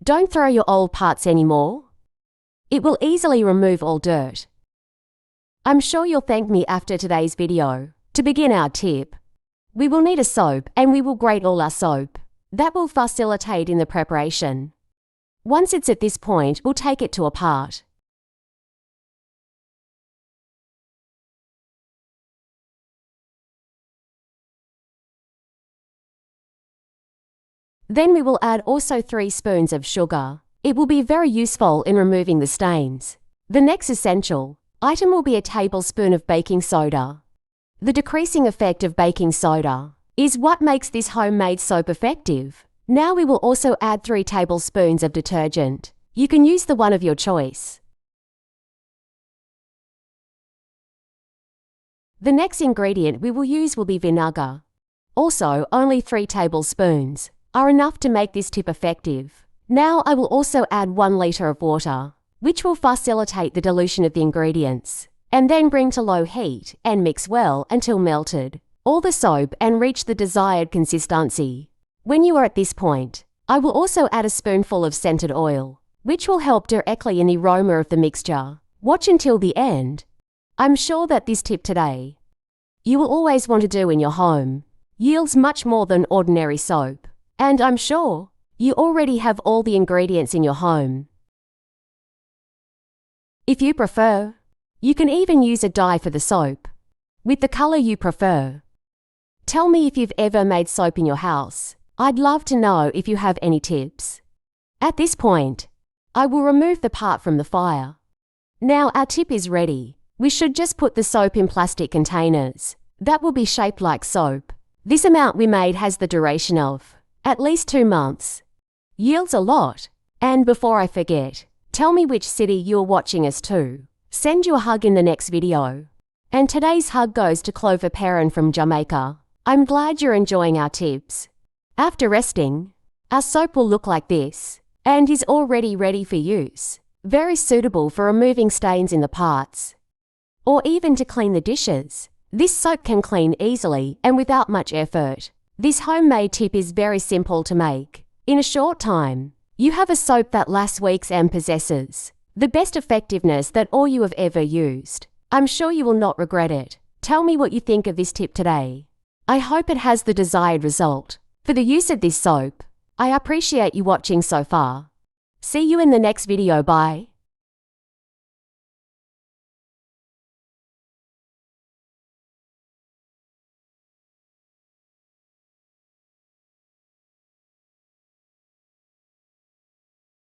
Don't throw your old parts anymore. It will easily remove all dirt. I'm sure you'll thank me after today's video. To begin our tip, we will need a soap and we will grate all our soap. That will facilitate in the preparation. Once it's at this point, we'll take it to a part. Then we will add also 3 spoons of sugar. It will be very useful in removing the stains. The next essential item will be a tablespoon of baking soda. The decreasing effect of baking soda is what makes this homemade soap effective. Now we will also add 3 tablespoons of detergent. You can use the one of your choice. The next ingredient we will use will be vinegar. Also, only 3 tablespoons are enough to make this tip effective. Now I will also add 1 liter of water, which will facilitate the dilution of the ingredients, and then bring to low heat and mix well until melted all the soap and reach the desired consistency. When you are at this point, I will also add a spoonful of scented oil, which will help directly in the aroma of the mixture. Watch until the end. I'm sure that this tip today you will always want to do in your home yields much more than ordinary soap. And I'm sure you already have all the ingredients in your home. If you prefer, you can even use a dye for the soap, with the color you prefer. Tell me if you've ever made soap in your house. I'd love to know if you have any tips. At this point, I will remove the part from the fire. Now our tip is ready. We should just put the soap in plastic containers that will be shaped like soap. This amount we made has the duration of at least 2 months. Yields a lot. And before I forget, tell me which city you're watching us to. Send you a hug in the next video. And today's hug goes to Clover Perrin from Jamaica. I'm glad you're enjoying our tips. After resting, our soap will look like this and is already ready for use. Very suitable for removing stains in the parts, or even to clean the dishes. This soap can clean easily and without much effort. This homemade tip is very simple to make. In a short time, you have a soap that lasts weeks and possesses the best effectiveness that all you have ever used. I'm sure you will not regret it. Tell me what you think of this tip today. I hope it has the desired result. For the use of this soap, I appreciate you watching so far. See you in the next video. Bye.